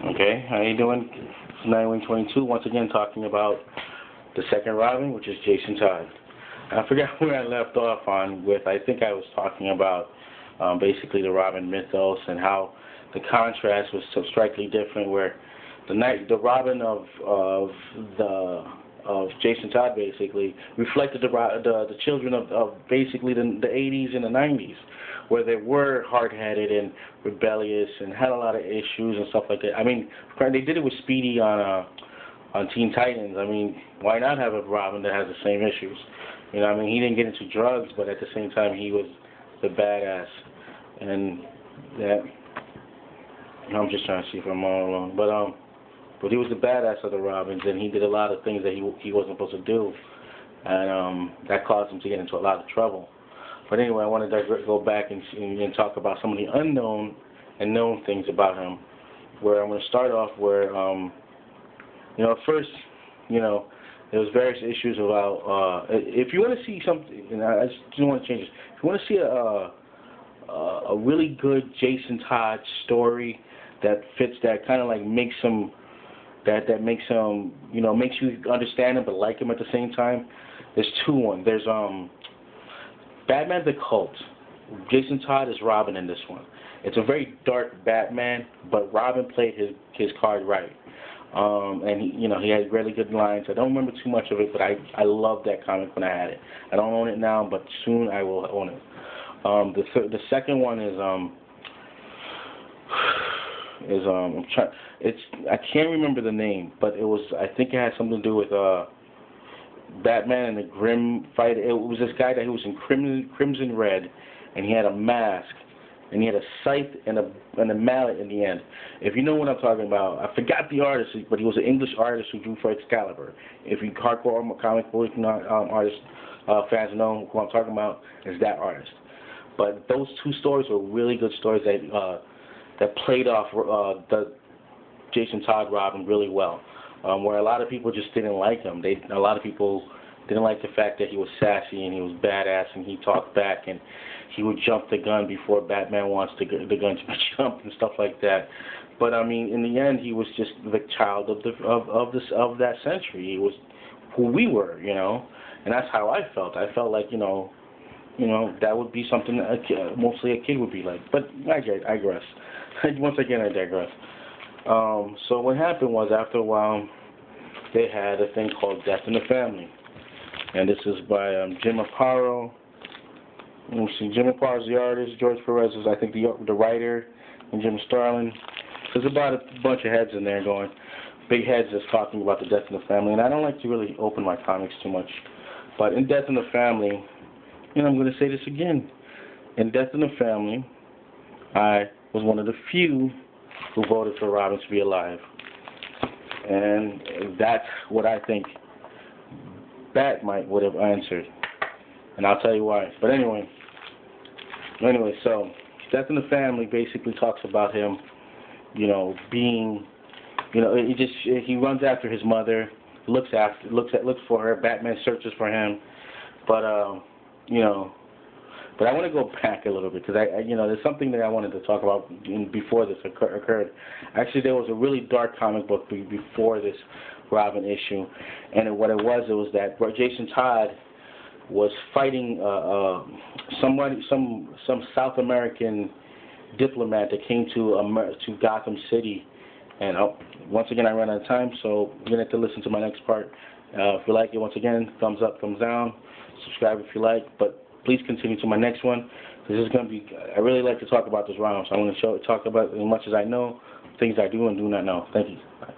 Okay, how you doing? It's Nightwing 22, once again talking about the second Robin, which is Jason Todd. I forgot where I left off on with, I think I was talking about basically the Robin Mythos and how the contrast was so strikingly different, where the Robin of Jason Todd basically reflected the children of basically the 80s and the 90s, where they were hard-headed and rebellious and had a lot of issues and stuff like that. I mean, they did it with Speedy on Teen Titans. I mean, why not have a Robin that has the same issues? You know, I mean, he didn't get into drugs, but at the same time, he was the badass. And that, I'm just trying to see if I'm all alone. But he was the badass of the Robins, and he did a lot of things that he wasn't supposed to do, and that caused him to get into a lot of trouble. But anyway, I wanted to go back and talk about some of the unknown and known things about him. Where I'm going to start off where, first, there was various issues about, if you want to see something, and I just don't want to change this, if you want to see a really good Jason Todd story that fits, that kind of like makes him, that makes him, makes you understand him but like him at the same time, there's two. There's Batman the Cult. Jason Todd is Robin in this one. It's a very dark Batman, but Robin played his card right. And he had really good lines. I don't remember too much of it, but I loved that comic when I had it. I don't own it now, but soon I will own it. The second one is I can't remember the name, but I think it had something to do with Batman and the Grim fight. It was this guy that he was in crimson red, and he had a mask, and he had a scythe and a mallet in the end. If you know what I'm talking about, I forgot the artist, but he was an English artist who drew for Excalibur. If you hardcore comic book artist fans know who I'm talking about, is that artist. But those two stories were really good stories that played off the Jason Todd Robin really well. Where a lot of people just didn't like him. A lot of people didn't like the fact that he was sassy and he was badass and he talked back and he would jump the gun before Batman wants the gun to be jumped and stuff like that. But I mean, in the end, he was just the child of that century. He was who we were, and that's how I felt. I felt like that would be something that mostly a kid would be like. But I digress. Once again, I digress. So what happened was, after a while, they had a thing called Death in the Family. And this is by Jim Aparo. Let me see, Jim Aparo is the artist, George Perez is, I think, the writer, and Jim Starlin. There's about a bunch of heads in there going, big heads just talking about the Death in the Family. And I don't like to really open my comics too much. But in Death in the Family, I'm going to say this again. In Death in the Family, I was one of the few who voted for Robin to be alive. And that's what I think Batmite would have answered. And I'll tell you why. But anyway, so Death in the Family basically talks about him, being, he runs after his mother, looks for her. Batman searches for him, but But I want to go back a little bit because there's something that I wanted to talk about before this occurred. Actually, there was a really dark comic book before this Robin issue, and what it was that Jason Todd was fighting some South American diplomat that came to Gotham City, and once again I ran out of time, so you're gonna have to listen to my next part. If you like it, once again, thumbs up, thumbs down, subscribe if you like, but please continue to my next one. This is going to be, I really like to talk about this round, so I'm going to talk about as much as I know, things I do and do not know. Thank you. Bye.